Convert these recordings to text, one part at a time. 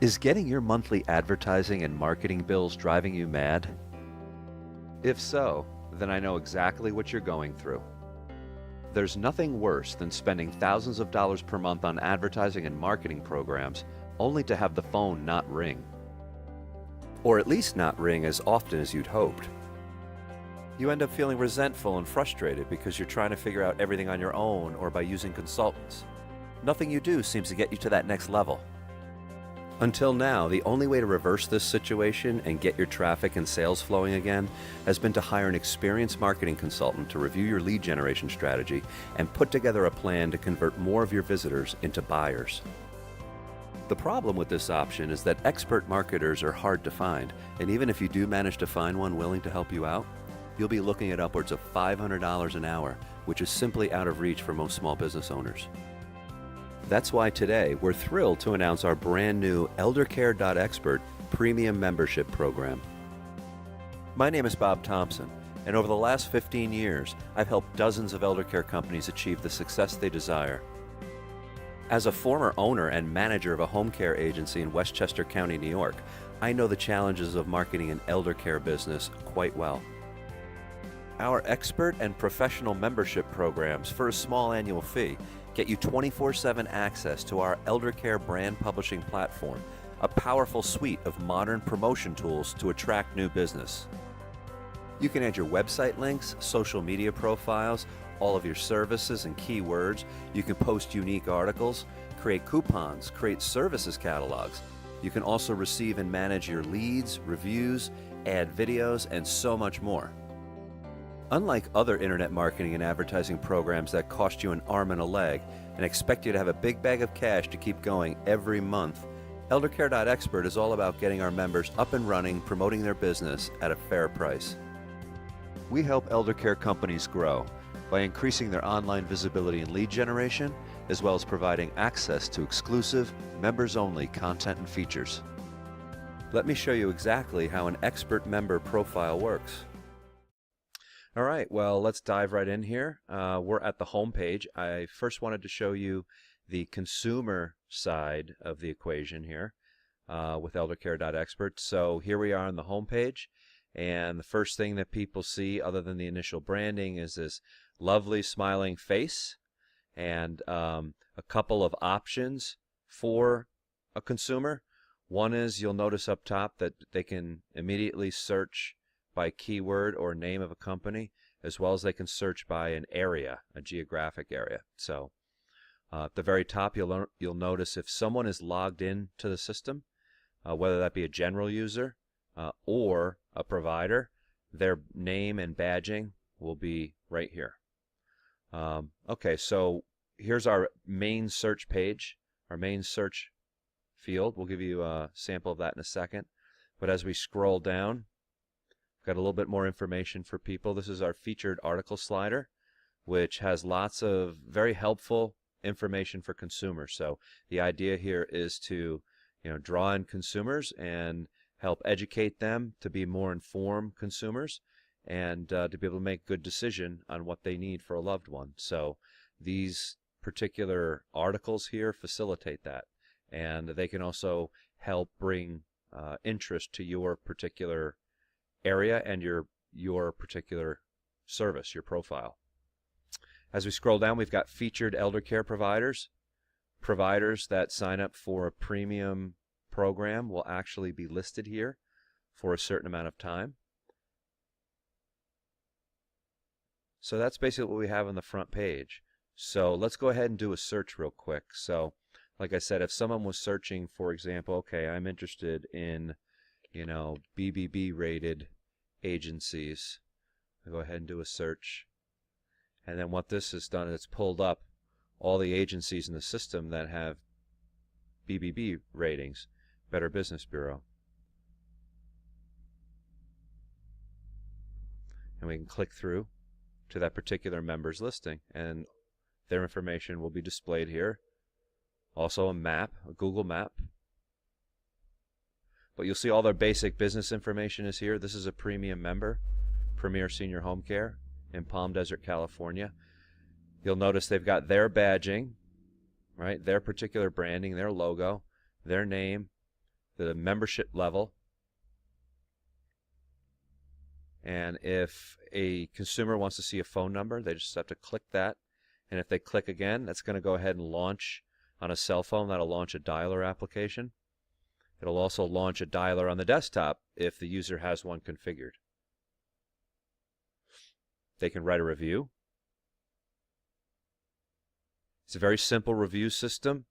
Is getting your monthly advertising and marketing bills driving you mad? If so, then I know exactly what you're going through. There's nothing worse than spending thousands of dollars per month on advertising and marketing programs only to have the phone not ring. Or at least not ring as often as you'd hoped. You end up feeling resentful and frustrated because you're trying to figure out everything on your own or by using consultants. Nothing you do seems to get you to that next level. Until now, the only way to reverse this situation and get your traffic and sales flowing again has been to hire an experienced marketing consultant to review your lead generation strategy and put together a plan to convert more of your visitors into buyers. The problem with this option is that expert marketers are hard to find, and even if you do manage to find one willing to help you out, you'll be looking at upwards of $500 an hour, which is simply out of reach for most small business owners. That's why today we're thrilled to announce our brand new ElderCare.Expert premium membership program. My name is Bob Thompson, and over the last 15 years, I've helped dozens of elder care companies achieve the success they desire. As a former owner and manager of a home care agency in Westchester County, New York, I know the challenges of marketing an elder care business quite well. Our expert and professional membership programs for a small annual fee get you 24/7 access to our ElderCare brand publishing platform, a powerful suite of modern promotion tools to attract new business. You can add your website links, social media profiles, all of your services and keywords. You can post unique articles, create coupons, create services catalogs. You can also receive and manage your leads, reviews, add videos, and so much more. Unlike other internet marketing and advertising programs that cost you an arm and a leg and expect you to have a big bag of cash to keep going every month, ElderCare.Expert is all about getting our members up and running, promoting their business at a fair price. We help elder care companies grow by increasing their online visibility and lead generation, as well as providing access to exclusive, members-only content and features. Let me show you exactly how an expert member profile works. All right, well, let's dive right in here. We're at the home page. I first wanted to show you the consumer side of the equation here with ElderCare.Expert. So here we are on the home page, and the first thing that people see other than the initial branding is this lovely smiling face and a couple of options for a consumer. One is, you'll notice up top that they can immediately search by keyword or name of a company, as well as they can search by an area, a geographic area. So at the very top, you'll notice if someone is logged in to the system, whether that be a general user or a provider, their name and badging will be right here. Okay, so here's our main search page, our main search field. We'll give you a sample of that in a second. But as we scroll down, got a little bit more information for people. This is our featured article slider, which has lots of very helpful information for consumers. So the idea here is to, draw in consumers and help educate them to be more informed consumers and to be able to make good decision on what they need for a loved one. So these particular articles here facilitate that, and they can also help bring interest to your particular area and your particular service, your profile. As we scroll down, we've got featured elder care providers. Providers that sign up for a premium program will actually be listed here for a certain amount of time. So that's basically what we have on the front page. So let's go ahead and do a search real quick. So like I said, if someone was searching, for example, okay, I'm interested in BBB rated agencies. I'll go ahead and do a search, and then what this has done is it's pulled up all the agencies in the system that have BBB ratings, Better Business Bureau, and we can click through to that particular member's listing, and their information will be displayed here. Also a map, a Google map. But you'll see all their basic business information is here. This is a premium member, Premier Senior Home Care in Palm Desert, California. You'll notice they've got their badging, right? Their particular branding, their logo, their name, the membership level. And if a consumer wants to see a phone number, they just have to click that. And if they click again, that's going to go ahead and launch on a cell phone. That'll launch a dialer application. It'll also launch a dialer on the desktop if the user has one configured. They can write a review. It's a very simple review system.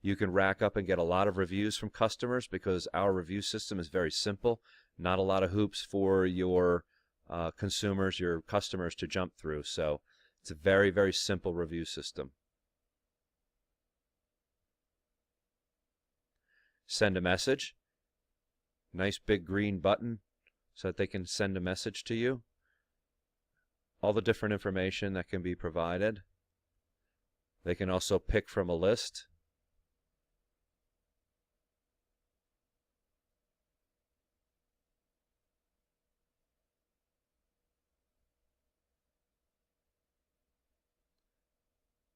You can rack up and get a lot of reviews from customers because our review system is very simple. Not a lot of hoops for your consumers, your customers to jump through. So it's a very, very simple review system. Send a message. Nice big green button so that they can send a message to you. All the different information that can be provided. They can also pick from a list.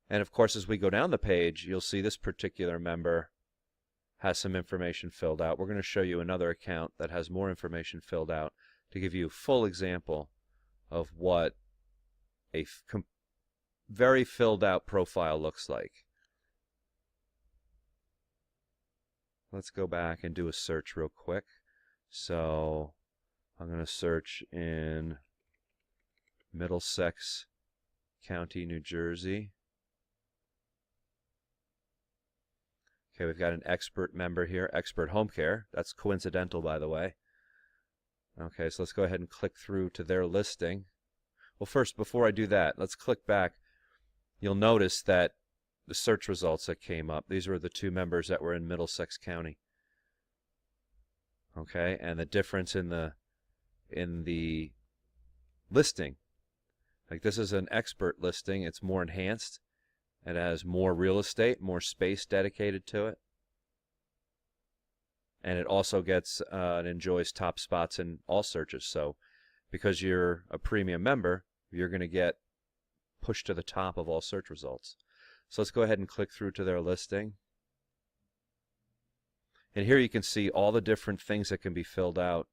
And of course, as we go down the page, you'll see this particular member has some information filled out. We're going to show you another account that has more information filled out to give you a full example of what a very filled out profile looks like. Let's go back and do a search real quick. So I'm going to search in Middlesex County, New Jersey. Okay, we've got an expert member here, Expert Home Care. That's coincidental, by the way. Okay, so let's go ahead and click through to their listing. Well, first, before I do that, let's click back. You'll notice that the search results that came up, these were the two members that were in Middlesex County. Okay, and the difference in the listing. Like this is an expert listing. It's more enhanced. It has more real estate, more space dedicated to it. And it also gets and enjoys top spots in all searches. So because you're a premium member, you're going to get pushed to the top of all search results. So let's go ahead and click through to their listing. And here you can see all the different things that can be filled out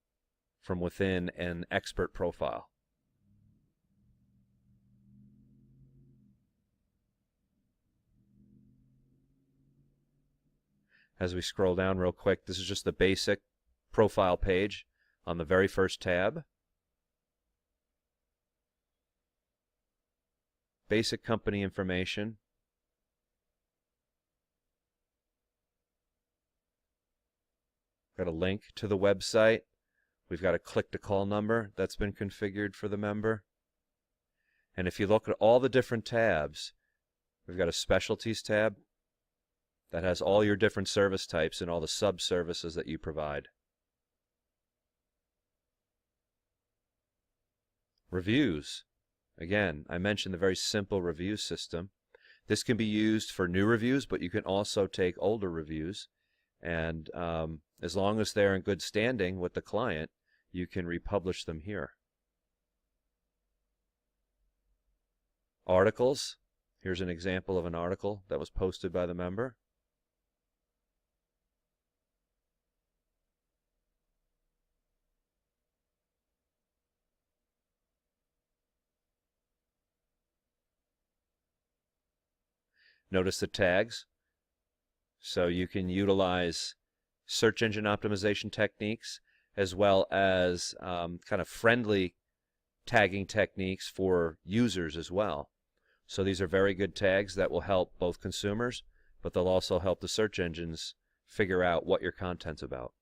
from within an expert profile. As we scroll down real quick, this is just the basic profile page on the very first tab. Basic company information. Got a link to the website. We've got a click-to-call number that's been configured for the member. And if you look at all the different tabs, we've got a specialties tab that has all your different service types and all the sub-services that you provide. Reviews. Again, I mentioned the very simple review system. This can be used for new reviews, but you can also take older reviews. And as long as they're in good standing with the client, you can republish them here. Articles. Here's an example of an article that was posted by the member. Notice the tags. So you can utilize search engine optimization techniques as well as kind of friendly tagging techniques for users as well. So these are very good tags that will help both consumers, but they'll also help the search engines figure out what your content's about.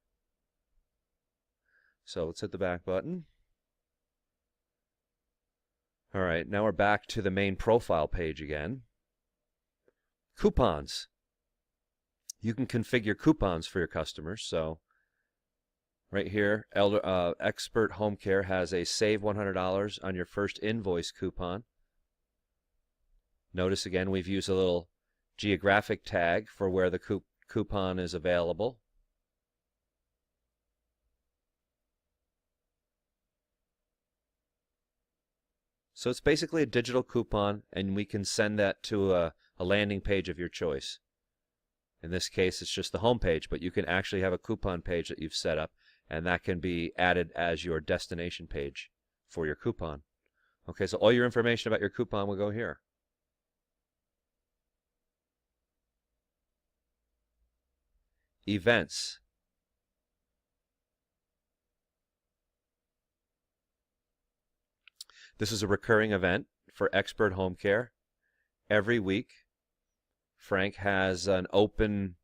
So let's hit the back button. All right, now we're back to the main profile page again. Coupons. You can configure coupons for your customers. So right here, Expert Home Care has a save $100 on your first invoice coupon. Notice again, we've used a little geographic tag for where the coupon is available. So it's basically a digital coupon, and we can send that to a landing page of your choice. In this case, it's just the home page, but you can actually have a coupon page that you've set up, and that can be added as your destination page for your coupon. Okay, so all your information about your coupon will go here. Events. This is a recurring event for Expert Home Care. Every week, Frank has an open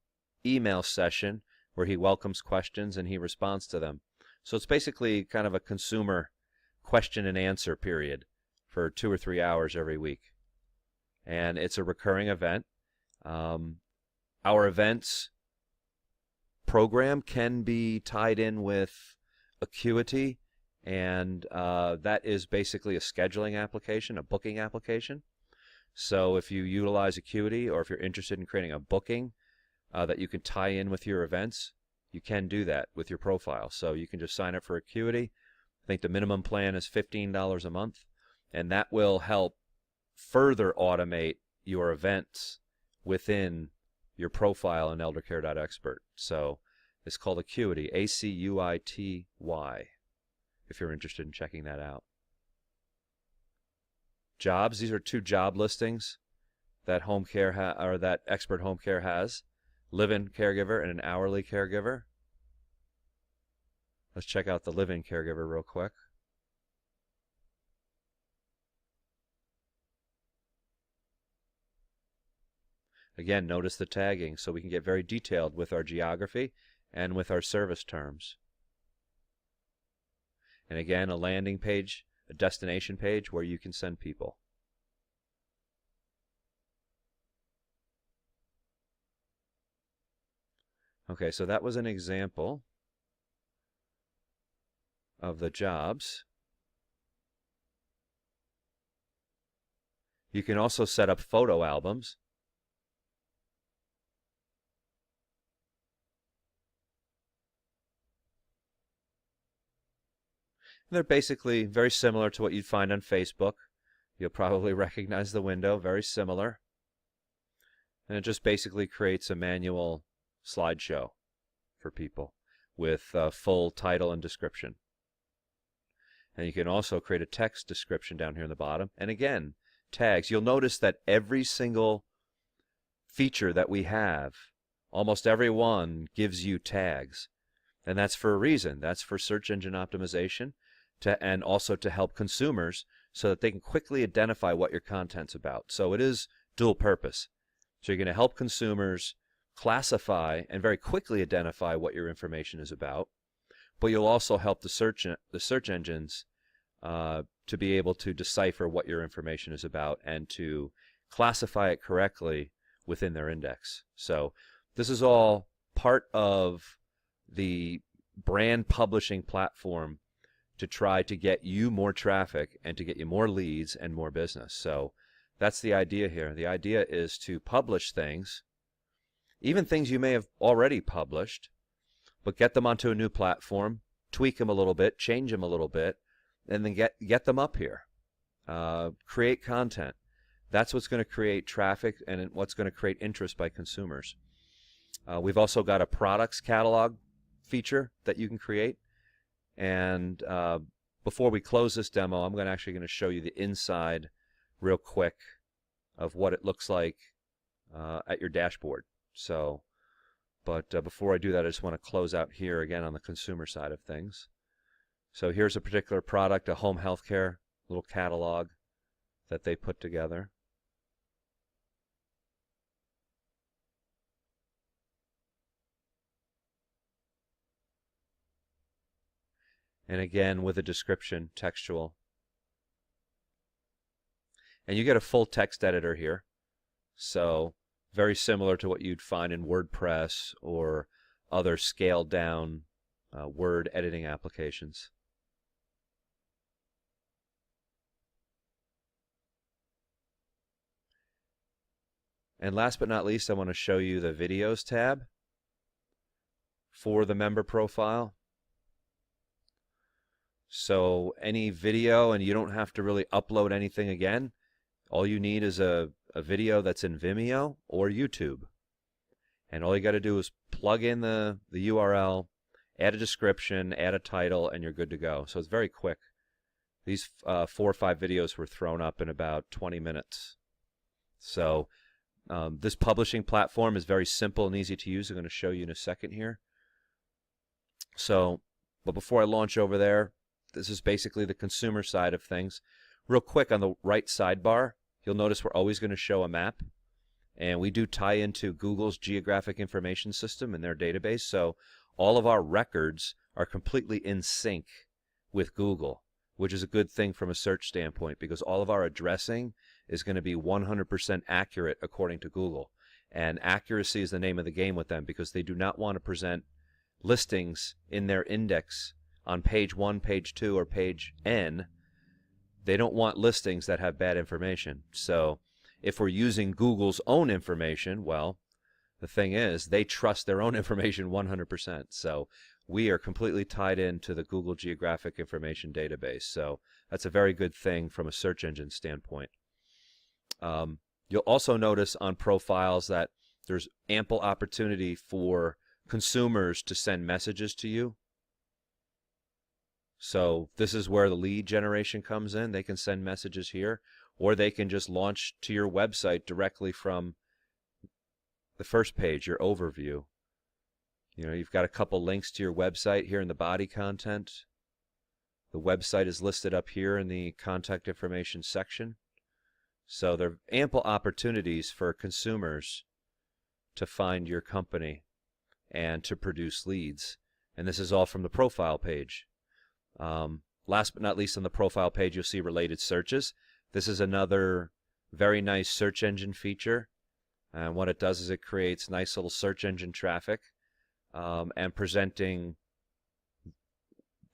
email session where he welcomes questions and he responds to them. So it's basically kind of a consumer question and answer period for 2 or 3 hours every week. And it's a recurring event. Our events program can be tied in with Acuity, and that is basically a scheduling application, a booking application. So if you utilize Acuity, or if you're interested in creating a booking that you can tie in with your events, you can do that with your profile. So you can just sign up for Acuity. I think the minimum plan is $15 a month, and that will help further automate your events within your profile in ElderCare.Expert. So it's called Acuity, A-C-U-I-T-Y, if you're interested in checking that out. Jobs, these are 2 job listings that home care or that Expert Home Care has. Live-in caregiver and an hourly caregiver. Let's check out the live-in caregiver real quick. Again, notice the tagging, so we can get very detailed with our geography and with our service terms. And again, a landing page, a destination page where you can send people. Okay, so that was an example of the jobs. You can also set up photo albums. They're basically very similar to what you'd find on Facebook. You'll probably recognize the window, very similar. And it just basically creates a manual slideshow for people with a full title and description. And you can also create a text description down here in the bottom. And again, tags. You'll notice that every single feature that we have, almost every one gives you tags. And that's for a reason. That's for search engine optimization, and also to help consumers so that they can quickly identify what your content's about. So it is dual purpose. So you're going to help consumers classify and very quickly identify what your information is about, but you'll also help the search engines to be able to decipher what your information is about and to classify it correctly within their index. So this is all part of the brand publishing platform to try to get you more traffic and to get you more leads and more business. So that's the idea here. The idea is to publish things, even things you may have already published, but get them onto a new platform, tweak them a little bit, change them a little bit, and then get them up here. Create content. That's what's going to create traffic and what's going to create interest by consumers. We've also got a products catalog feature that you can create. And before we close this demo, I'm actually going to show you the inside real quick of what it looks like at your dashboard. So, but before I do that, I just want to close out here again on the consumer side of things. So here's a particular product, a home healthcare little catalog that they put together. And again, with a description, textual. And you get a full text editor here. So very similar to what you'd find in WordPress or other scaled down Word editing applications. And last but not least, I want to show you the Videos tab for the member profile. So any video, and you don't have to really upload anything again. All you need is a video that's in Vimeo or YouTube. And all you got to do is plug in the URL, add a description, add a title, and you're good to go. So it's very quick. These 4 or 5 videos were thrown up in about 20 minutes. So this publishing platform is very simple and easy to use. I'm going to show you in a second here. So, but before I launch over there, this is basically the consumer side of things. Real quick, on the right sidebar, you'll notice we're always going to show a map. And we do tie into Google's geographic information system in their database. So all of our records are completely in sync with Google, which is a good thing from a search standpoint, because all of our addressing is going to be 100% accurate according to Google. And accuracy is the name of the game with them, because they do not want to present listings in their index on page 1, page 2, or page N. They don't want listings that have bad information. So if we're using Google's own information, well, the thing is, they trust their own information 100%. So we are completely tied into the Google Geographic Information Database. So that's a very good thing from a search engine standpoint. You'll also notice on profiles that there's ample opportunity for consumers to send messages to you. So this is where the lead generation comes in. They can send messages here, or they can just launch to your website directly from the first page, your overview. You know, you've got a couple links to your website here in the body content. The website is listed up here in the contact information section. So there are ample opportunities for consumers to find your company and to produce leads. And this is all from the profile page. Last but not least, on the profile page, you'll see related searches. This is another very nice search engine feature. And what it does is it creates nice little search engine traffic and presenting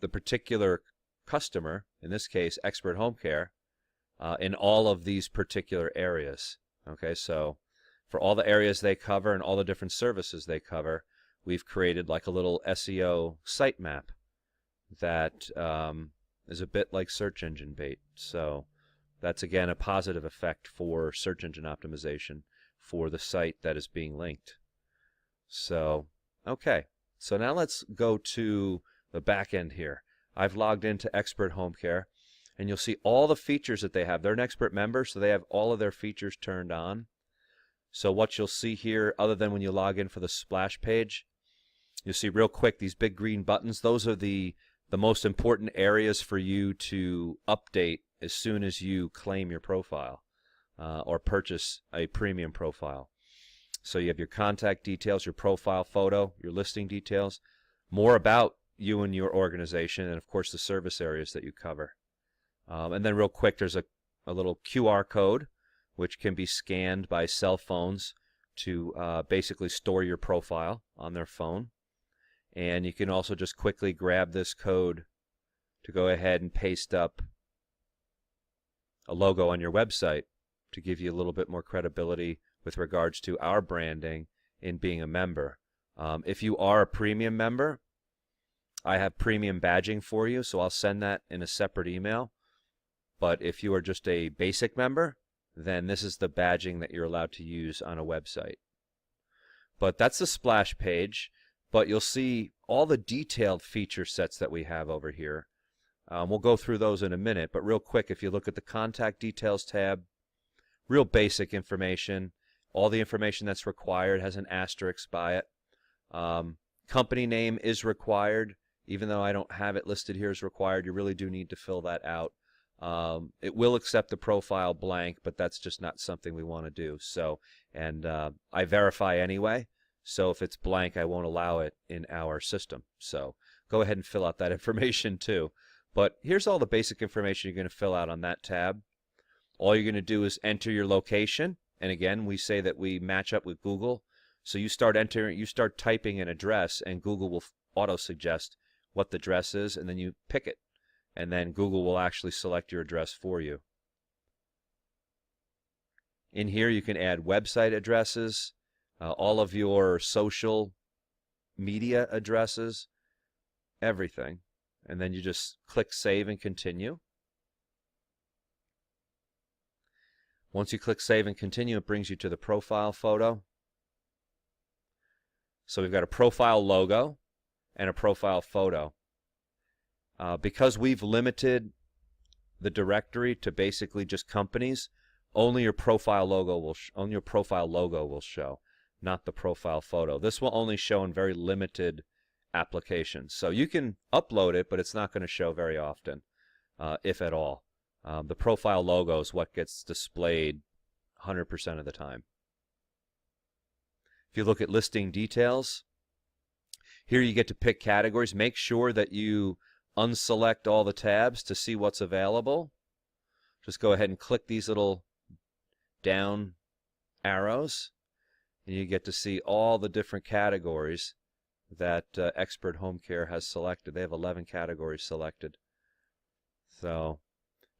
the particular customer, in this case, Expert Home Care, in all of these particular areas. Okay, so for all the areas they cover and all the different services they cover, we've created like a little SEO sitemap that is a bit like search engine bait. So that's, again, a positive effect for search engine optimization for the site that is being linked. So, okay. So now let's go to the back end here. I've logged into Expert Home Care, and you'll see all the features that they have. They're an expert member, so they have all of their features turned on. So what you'll see here, other than when you log in for the splash page, you'll see real quick these big green buttons. Those are the most important areas for you to update as soon as you claim your profile or purchase a premium profile. So you have your contact details, your profile photo, your listing details, more about you and your organization, and of course the service areas that you cover. And then real quick, there's a little QR code which can be scanned by cell phones to basically store your profile on their phone. And you can also just quickly grab this code to go ahead and paste up a logo on your website to give you a little bit more credibility with regards to our branding in being a member. If you are a premium member, I have premium badging for you, so I'll send that in a separate email. But if you are just a basic member, then this is the badging that you're allowed to use on a website. But that's the splash page. But you'll see all the detailed feature sets that we have over here. We'll go through those in a minute, but real quick, if you look at the Contact Details tab, real basic information. All the information that's required has an asterisk by it. Company name is required. Even though I don't have it listed here as required, you really do need to fill that out. It will accept the profile blank, but that's just not something we want to do. So, and I verify anyway. So if it's blank, I won't allow it in our system. So go ahead and fill out that information too. But here's all the basic information you're going to fill out on that tab. All you're going to do is enter your location. And again, we say that we match up with Google. So you start typing an address, and Google will auto-suggest what the address is, and then you pick it. And then Google will actually select your address for you. In here, you can add website addresses, all of your social media addresses, everything. And then you just click Save and Continue. Once you click Save and Continue, it brings you to the profile photo. So we've got a profile logo and a profile photo. Because we've limited the directory to basically just companies, only your profile logo will show, not the profile photo. This will only show in very limited applications. So you can upload it, but it's not going to show very often, if at all. The profile logo is what gets displayed 100% of the time. If you look at listing details, here you get to pick categories. Make sure that you unselect all the tabs to see what's available. Just go ahead and click these little down arrows, and you get to see all the different categories that Expert Home Care has selected. They have 11 categories selected. So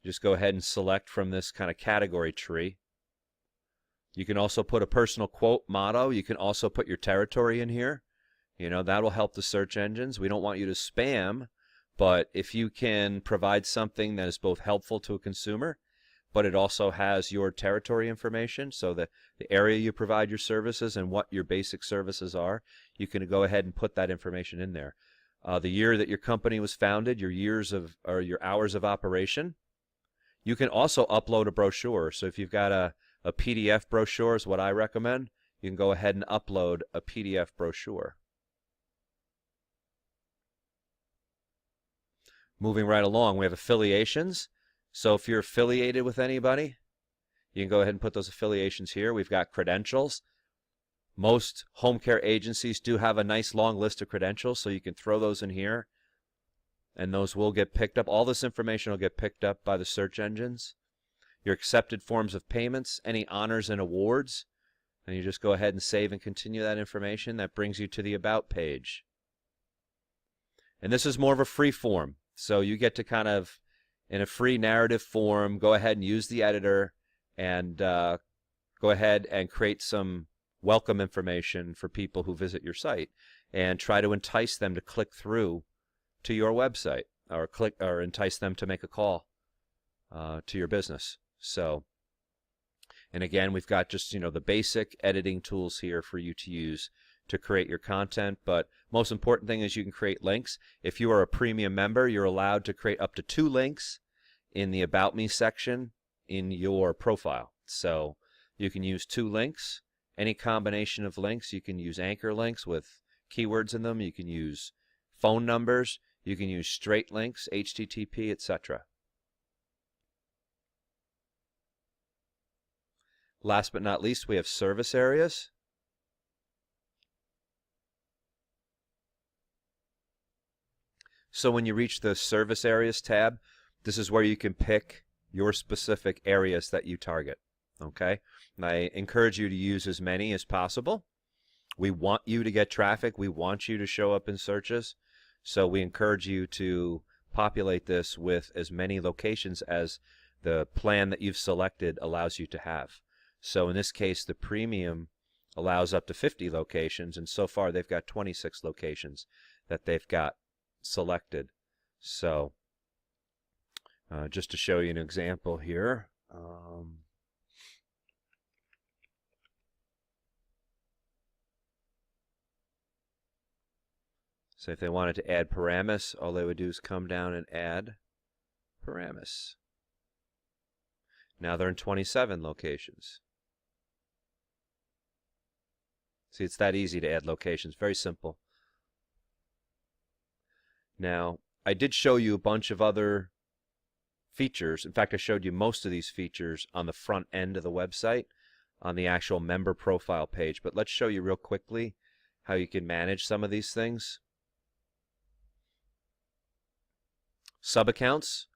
just go ahead and select from this kind of category tree. You can also put a personal quote, motto. You can also put your territory in here. You know, that will help the search engines. We don't want you to spam, but if you can provide something that is both helpful to a consumer, but it also has your territory information, so the area you provide your services and what your basic services are, you can go ahead and put that information in there. The year that your company was founded, your your hours of operation. You can also upload a brochure. So if you've got a PDF brochure is what I recommend. You can go ahead and upload a PDF brochure. Moving right along, we have affiliations. So if you're affiliated with anybody, you can go ahead and put those affiliations here. We've got credentials. Most home care agencies do have a nice long list of credentials, so you can throw those in here, and those will get picked up. All this information will get picked up by the search engines. Your accepted forms of payments, any honors and awards, and you just go ahead and save and continue that information. That brings you to the About page. And this is more of a free form, so you get to kind of, in a free narrative form, go ahead and use the editor and go ahead and create some welcome information for people who visit your site and try to entice them to click through to your website or entice them to make a call to your business. So, and again, we've got just, you know, the basic editing tools here for you to use to create your content, but most important thing is you can create links. If you are a premium member, you're allowed to create up to 2 links in the About Me section in your profile. So you can use 2 links, any combination of links. You can use anchor links with keywords in them. You can use phone numbers. You can use straight links, HTTP, etc. Last but not least, we have service areas. So when you reach the service areas tab, this is where you can pick your specific areas that you target. Okay? And I encourage you to use as many as possible. We want you to get traffic. We want you to show up in searches. So we encourage you to populate this with as many locations as the plan that you've selected allows you to have. So in this case, the premium allows up to 50 locations, and so far they've got 26 locations that they've got selected. So just to show you an example here, so if they wanted to add Paramus, all they would do is come down and add Paramus. Now they're in 27 locations. See, it's that easy to add locations. Very simple. Now, I did show you a bunch of other features. In fact, I showed you most of these features on the front end of the website, on the actual member profile page. But let's show you real quickly how you can manage some of these things. Sub-accounts,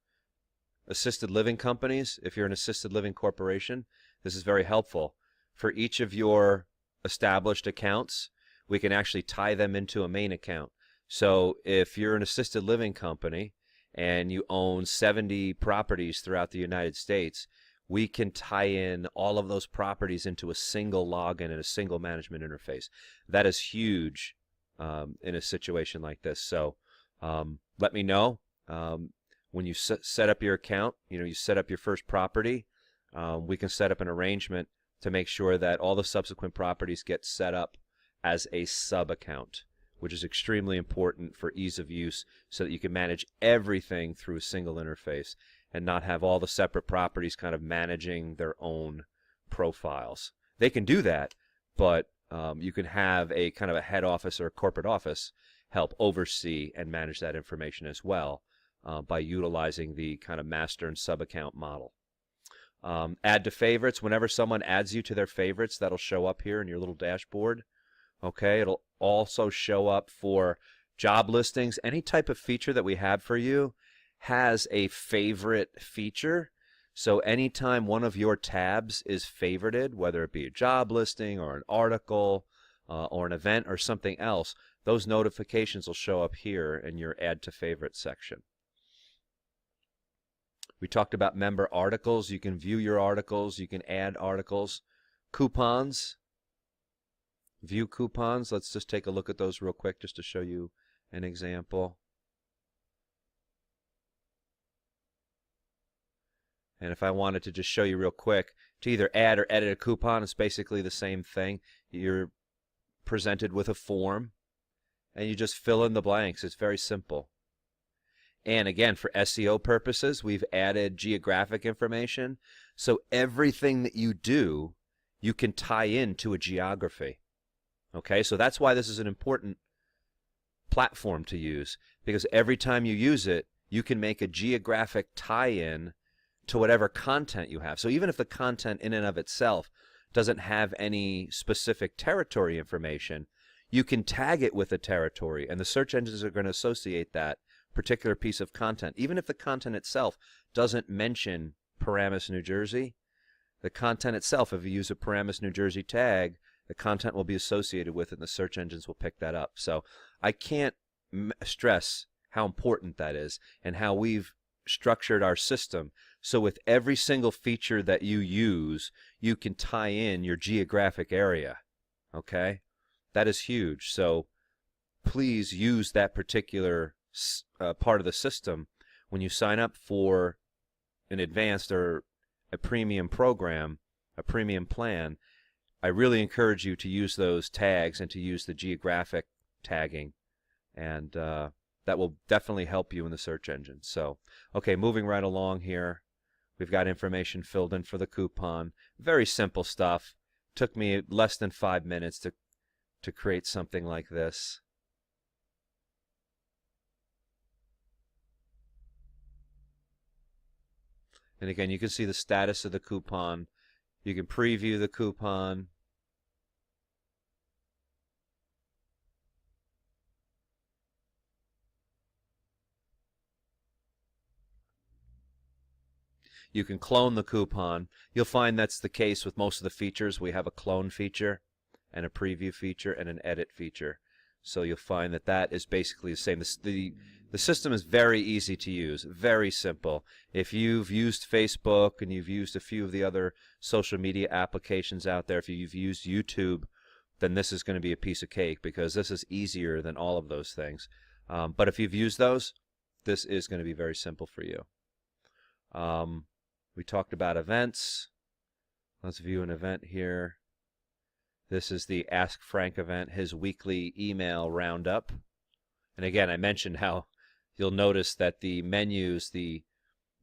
assisted living companies. If you're an assisted living corporation, this is very helpful. For each of your established accounts, we can actually tie them into a main account. So if you're an assisted living company and you own 70 properties throughout the United States, we can tie in all of those properties into a single login and a single management interface. That is huge in a situation like this. So let me know when you set up your account, you set up your first property, we can set up an arrangement to make sure that all the subsequent properties get set up as a sub-account, which is extremely important for ease of use so that you can manage everything through a single interface and not have all the separate properties kind of managing their own profiles. They can do that, but you can have a kind of a head office or a corporate office help oversee and manage that information as well by utilizing the kind of master and sub-account model. Add to favorites. Whenever someone adds you to their favorites, that'll show up here in your little dashboard. Okay, it'll also show up for job listings. Any type of feature that we have for you has a favorite feature. So anytime one of your tabs is favorited, whether it be a job listing or an article or an event or something else, those notifications will show up here in your Add to Favorites section. We talked about member articles. You can view your articles. You can add articles. Coupons. View coupons. Let's just take a look at those real quick just to show you an example. And if I wanted to just show you real quick, to either add or edit a coupon, it's basically the same thing. You're presented with a form, and you just fill in the blanks. It's very simple. And again, for SEO purposes, we've added geographic information. So everything that you do, you can tie into a geography. Okay, so that's why this is an important platform to use, because every time you use it, you can make a geographic tie-in to whatever content you have. So even if the content in and of itself doesn't have any specific territory information, you can tag it with a territory, and the search engines are going to associate that particular piece of content. Even if the content itself doesn't mention Paramus, New Jersey, the content itself, if you use a Paramus, New Jersey tag, the content will be associated with it, and the search engines will pick that up. So I can't stress how important that is and how we've structured our system. So with every single feature that you use, you can tie in your geographic area. Okay? That is huge. So please use that particular part of the system when you sign up for an advanced or a premium program, a premium plan. I really encourage you to use those tags and to use the geographic tagging, and that will definitely help you in the search engine. So, okay, moving right along here, we've got information filled in for the coupon. Very simple stuff. Took me less than 5 minutes to create something like this. And again, you can see the status of the coupon. You can preview the coupon. You can clone the coupon. You'll find that's the case with most of the features. We have a clone feature and a preview feature and an edit feature. So you'll find that that is basically the same. The system is very easy to use, very simple. If you've used Facebook and you've used a few of the other social media applications out there, if you've used YouTube, then this is going to be a piece of cake, because this is easier than all of those things. But if you've used those, this is going to be very simple for you. We talked about events. Let's view an event here. This is the Ask Frank event, his weekly email roundup. And again, I mentioned how you'll notice that the menus, the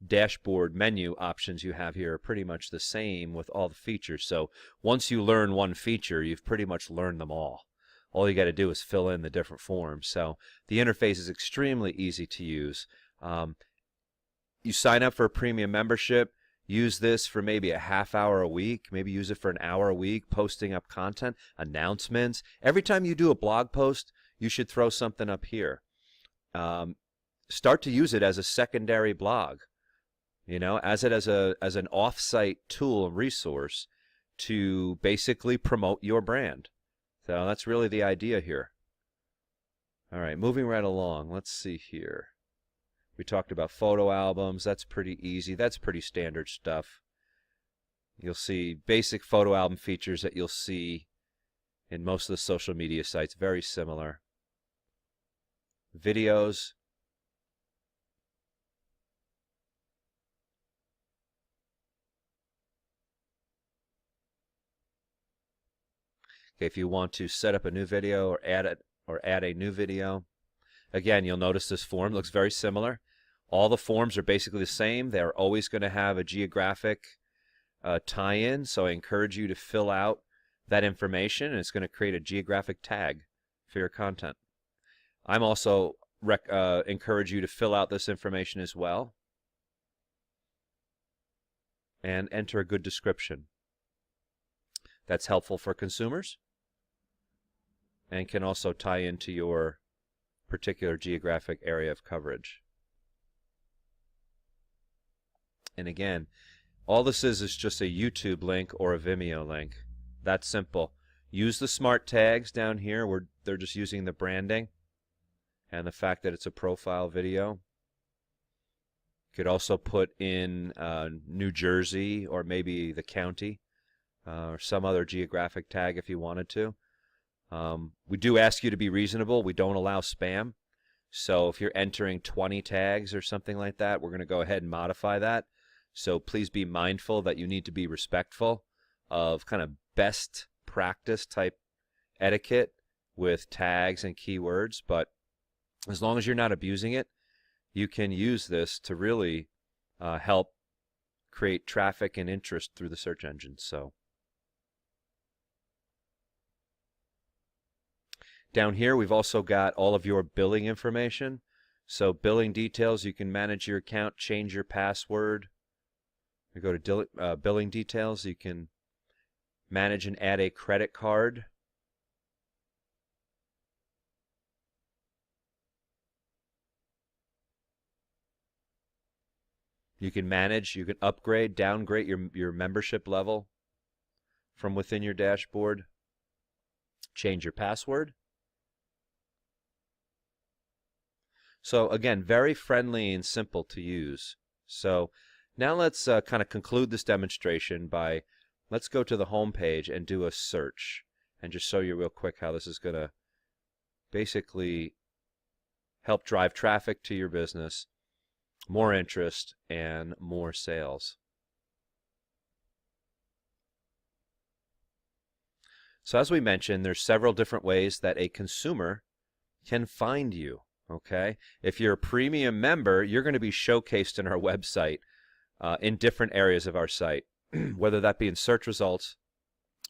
dashboard menu options you have here are pretty much the same with all the features. So once you learn one feature, you've pretty much learned them all. All you got to do is fill in the different forms. So the interface is extremely easy to use. You sign up for a premium membership, use this for maybe a half hour a week, maybe use it for an hour a week, posting up content, announcements. Every time you do a blog post, you should throw something up here. Start to use it as a secondary blog, you know, as an off-site tool and resource to basically promote your brand. So that's really the idea here. All right, moving right along. Let's see here. We talked about photo albums. That's pretty easy. That's pretty standard stuff. You'll see basic photo album features that you'll see in most of the social media sites. Very similar. Videos. Okay, if you want to set up a new video or add a new video, again, you'll notice this form looks very similar. All the forms are basically the same. They're always going to have a geographic tie-in, so I encourage you to fill out that information, and it's going to create a geographic tag for your content. I'm also encourage you to fill out this information as well and enter a good description. That's helpful for consumers and can also tie into your particular geographic area of coverage. And again, all this is just a YouTube link or a Vimeo link. That's simple. Use the smart tags down here where they're just using the branding and the fact that it's a profile video. You could also put in New Jersey or maybe the county or some other geographic tag if you wanted to. We do ask you to be reasonable. We don't allow spam. So if you're entering 20 tags or something like that, we're going to go ahead and modify that. So please be mindful that you need to be respectful of kind of best practice type etiquette with tags and keywords. But as long as you're not abusing it, you can use this to really help create traffic and interest through the search engine. So down here, we've also got all of your billing information. So billing details, you can manage your account, change your password. You go to billing details, you can manage and add a credit card. You can manage, you can upgrade, downgrade your membership level from within your dashboard. Change your password. So again, very friendly and simple to use. So now let's kind of conclude this demonstration by, let's go to the home page and do a search and just show you real quick how this is going to basically help drive traffic to your business, more interest, and more sales. So as we mentioned, there's several different ways that a consumer can find you. Okay, if you're a premium member, you're going to be showcased in our website in different areas of our site, whether that be in search results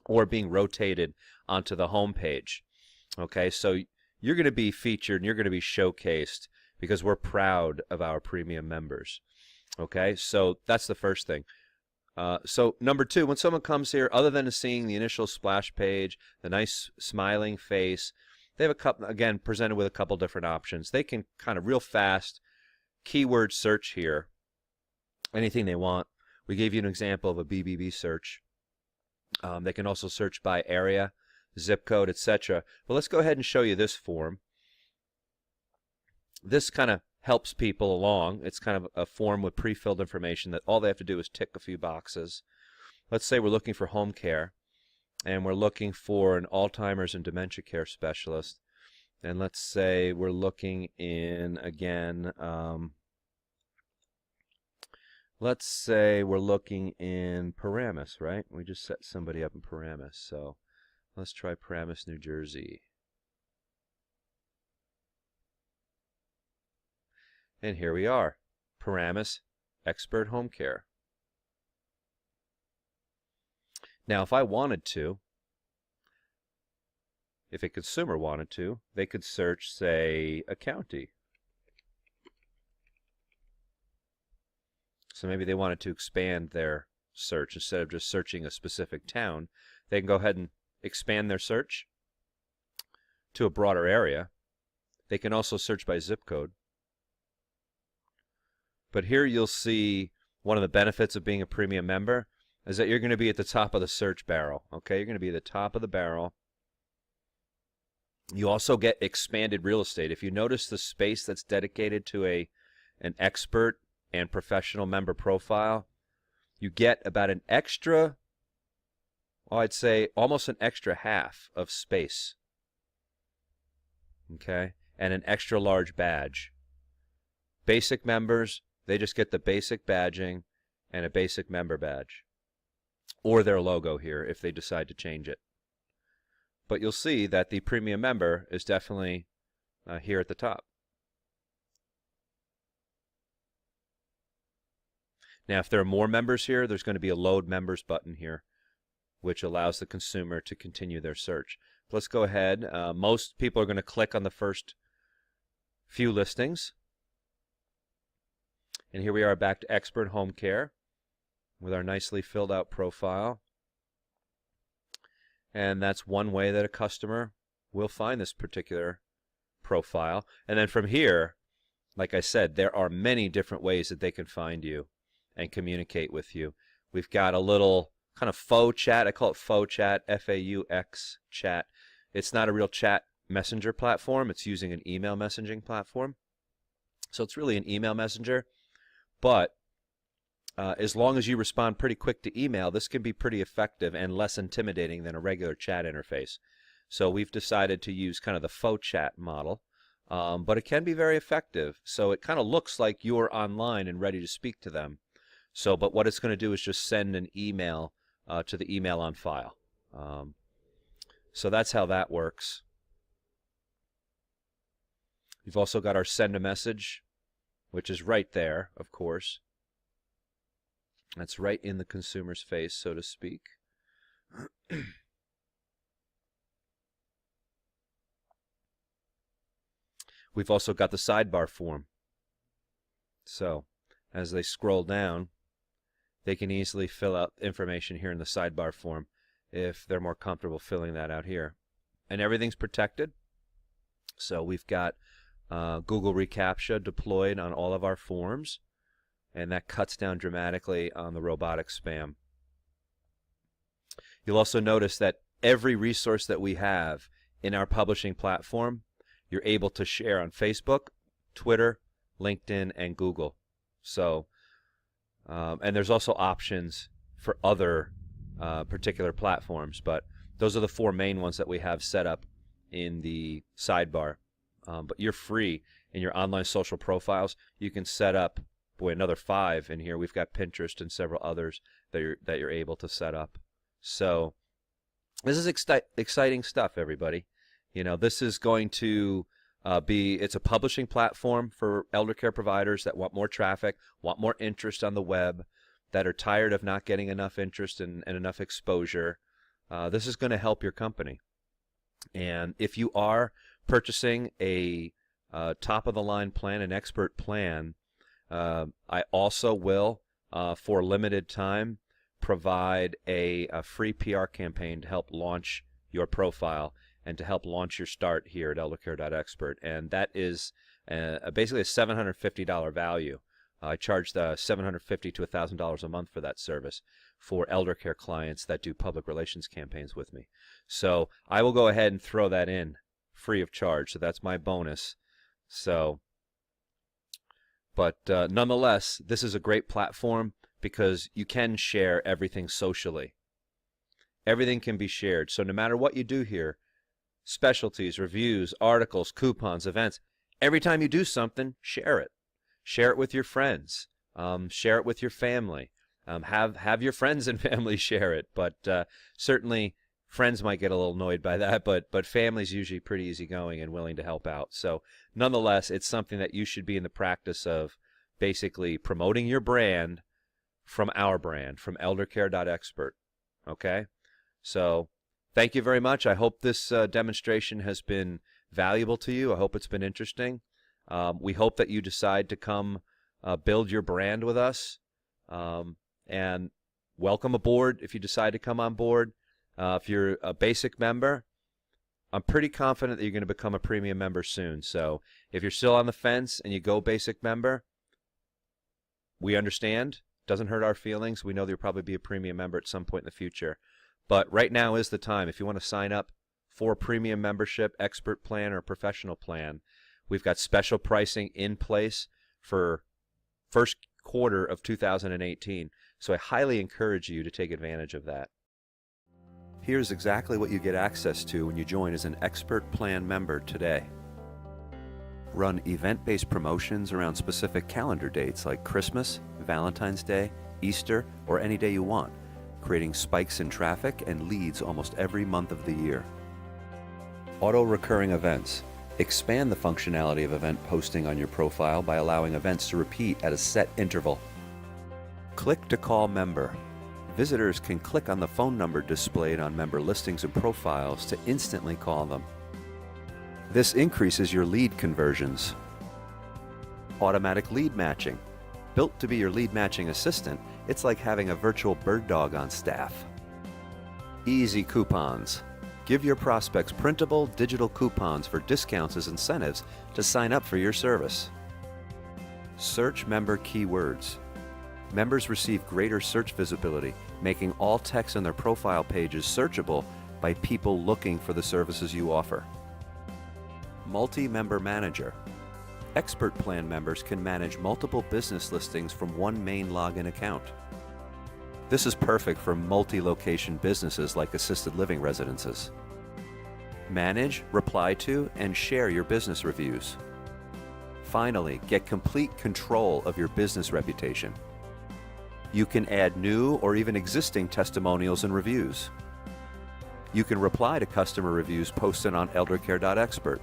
or being rotated onto the home page. Okay, so you're going to be featured and you're going to be showcased because we're proud of our premium members. Okay, so that's the first thing. So number two, when someone comes here, other than seeing the initial splash page, the nice smiling face, they have a couple, again, presented with a couple different options. They can kind of real fast keyword search here, anything they want. We gave you an example of a BBB search. They can also search by area, zip code, etc. But let's go ahead and show you this form. This kind of helps people along. It's kind of a form with pre-filled information that all they have to do is tick a few boxes. Let's say we're looking for home care, and we're looking for an Alzheimer's and dementia care specialist. And let's say we're looking in, again, let's say we're looking in Paramus, right? We just set somebody up in Paramus. So let's try Paramus, New Jersey. And here we are, Paramus Expert Home Care. Now, if I wanted to, if a consumer wanted to, they could search, say, a county. So maybe they wanted to expand their search. Instead of just searching a specific town, they can go ahead and expand their search to a broader area. They can also search by zip code. But here you'll see one of the benefits of being a premium member is that you're going to be at the top of the search barrel. Okay, you're going to be at the top of the barrel. You also get expanded real estate. If you notice the space that's dedicated to an expert and professional member profile, you get about an extra, well, I'd say almost an extra half of space. Okay, and an extra large badge. Basic members, they just get the basic badging and a basic member badge, or their logo here if they decide to change it. but you'll see that the premium member is definitely here at the top. Now, if there are more members here, there's going to be a load members button here, which allows the consumer to continue their search. Let's go ahead. Most people are going to click on the first few listings. And here we are back to Expert Home Care with our nicely filled out profile. And that's one way that a customer will find this particular profile. And then from here, like I said, there are many different ways that they can find you and communicate with you. We've got a little kind of faux chat. I call it faux chat, F-A-U-X chat. It's not a real chat messenger platform. It's using an email messaging platform. So it's really an email messenger. But as long as you respond pretty quick to email, this can be pretty effective and less intimidating than a regular chat interface. So we've decided to use kind of the faux chat model. But it can be very effective. So it kind of looks like you're online and ready to speak to them. So, but what it's going to do is just send an email to the email on file. So that's how that works. You've also got our send a message, which is right there, of course. That's right in the consumer's face, so to speak. We've also got the sidebar form. So as they scroll down, they can easily fill out information here in the sidebar form if they're more comfortable filling that out here. And everything's protected. So we've got Google reCAPTCHA deployed on all of our forms, and that cuts down dramatically on the robotic spam. You'll also notice that every resource that we have in our publishing platform, you're able to share on Facebook, Twitter, LinkedIn, and Google. So, and there's also options for other particular platforms, but those are the four main ones that we have set up in the sidebar. But you're free in your online social profiles. You can set up, boy, another 5 in here. We've got Pinterest and several others that you're able to set up. So this is exciting stuff, everybody. You know, this is going to it's a publishing platform for elder care providers that want more traffic, want more interest on the web, that are tired of not getting enough interest and enough exposure. This is going to help your company. And if you are purchasing a top-of-the-line plan, an expert plan, I also will, for a limited time, provide a free PR campaign to help launch your profile and to help launch your start here at ElderCare.Expert. And that is basically a $750 value. I charge the $750 to $1,000 a month for that service for elder care clients that do public relations campaigns with me. So I will go ahead and throw that in free of charge. So that's my bonus. So, but nonetheless, this is a great platform because you can share everything socially. Everything can be shared. So no matter what you do here, specialties, reviews, articles, coupons, events, every time you do something, share it. Share it with your friends. Share it with your family. Have your friends and family share it. But certainly friends might get a little annoyed by that, but family's usually pretty easygoing and willing to help out. So nonetheless, it's something that you should be in the practice of basically promoting your brand from our brand, from ElderCare.Expert. Okay? So thank you very much. I hope this demonstration has been valuable to you. I hope it's been interesting. We hope that you decide to come build your brand with us. And welcome aboard if you decide to come on board. If you're a basic member, I'm pretty confident that you're going to become a premium member soon. So if you're still on the fence and you go basic member, we understand. Doesn't hurt our feelings. We know that you'll probably be a premium member at some point in the future. But right now is the time. If you want to sign up for a premium membership, expert plan, or professional plan, we've got special pricing in place for first quarter of 2018. So I highly encourage you to take advantage of that. Here's exactly what you get access to when you join as an expert plan member today. Run event-based promotions around specific calendar dates like Christmas, Valentine's Day, Easter, or any day you want, creating spikes in traffic and leads almost every month of the year. Auto-recurring events. Expand the functionality of event posting on your profile by allowing events to repeat at a set interval. Click to call member. Visitors can click on the phone number displayed on member listings and profiles to instantly call them. This increases your lead conversions. Automatic lead matching. Built to be your lead matching assistant, it's like having a virtual bird dog on staff. Easy coupons. Give your prospects printable digital coupons for discounts as incentives to sign up for your service. Search member keywords. Members receive greater search visibility, making all text on their profile pages searchable by people looking for the services you offer. Multi-member manager. Expert plan members can manage multiple business listings from one main login account. This is perfect for multi-location businesses like assisted living residences. Manage, reply to, and share your business reviews. Finally, get complete control of your business reputation. You can add new or even existing testimonials and reviews. You can reply to customer reviews posted on ElderCare.Expert.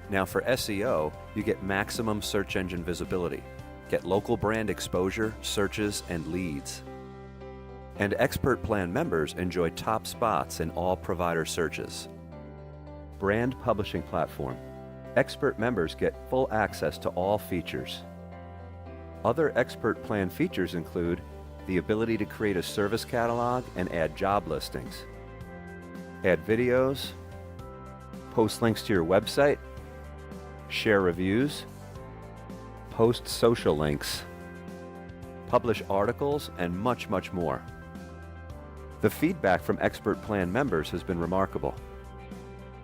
Now for SEO, you get maximum search engine visibility. Get local brand exposure, searches, and leads. And Expert Plan members enjoy top spots in all provider searches. Brand publishing platform. Expert members get full access to all features. Other Expert Plan features include the ability to create a service catalog and add job listings, add videos, post links to your website, share reviews, post social links, publish articles, and much, much more. The feedback from Expert Plan members has been remarkable.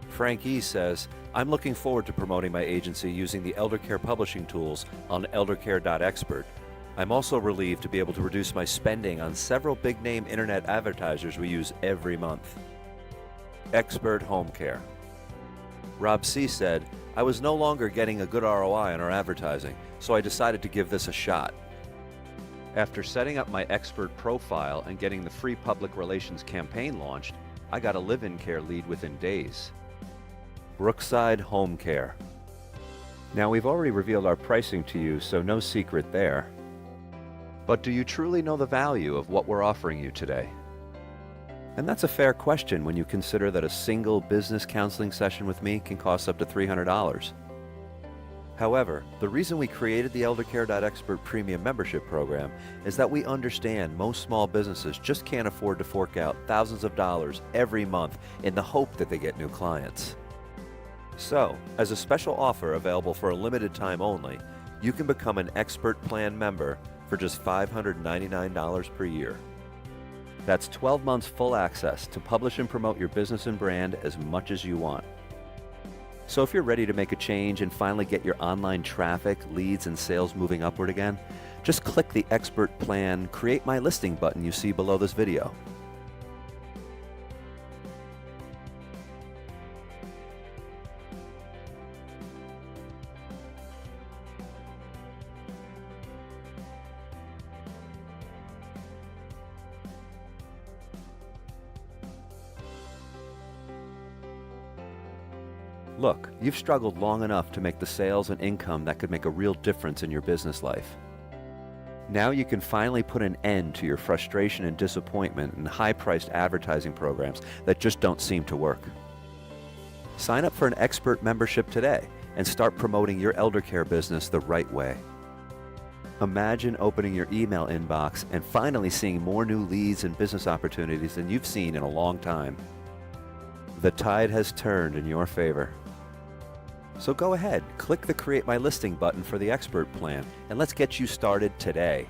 Frank E. says, I'm looking forward to promoting my agency using the ElderCare publishing tools on ElderCare.Expert. I'm also relieved to be able to reduce my spending on several big-name internet advertisers we use every month. Expert Home Care. Rob C. said, I was no longer getting a good ROI on our advertising, so I decided to give this a shot. After setting up my expert profile and getting the free public relations campaign launched, I got a live-in care lead within days. Brookside Home Care. Now we've already revealed our pricing to you, so no secret there. But do you truly know the value of what we're offering you today? And that's a fair question when you consider that a single business counseling session with me can cost up to $300. However, the reason we created the ElderCare.Expert Premium Membership Program is that we understand most small businesses just can't afford to fork out thousands of dollars every month in the hope that they get new clients. So, as a special offer available for a limited time only, you can become an Expert Plan member for just $599 per year. That's 12 months full access to publish and promote your business and brand as much as you want. So if you're ready to make a change and finally get your online traffic, leads, and sales moving upward again, just click the Expert Plan Create My Listing button you see below this video. Look, you've struggled long enough to make the sales and income that could make a real difference in your business life. Now you can finally put an end to your frustration and disappointment in high-priced advertising programs that just don't seem to work. Sign up for an expert membership today and start promoting your ElderCare business the right way. Imagine opening your email inbox and finally seeing more new leads and business opportunities than you've seen in a long time. The tide has turned in your favor. So go ahead, click the Create My Listing button for the Expert Plan, and let's get you started today.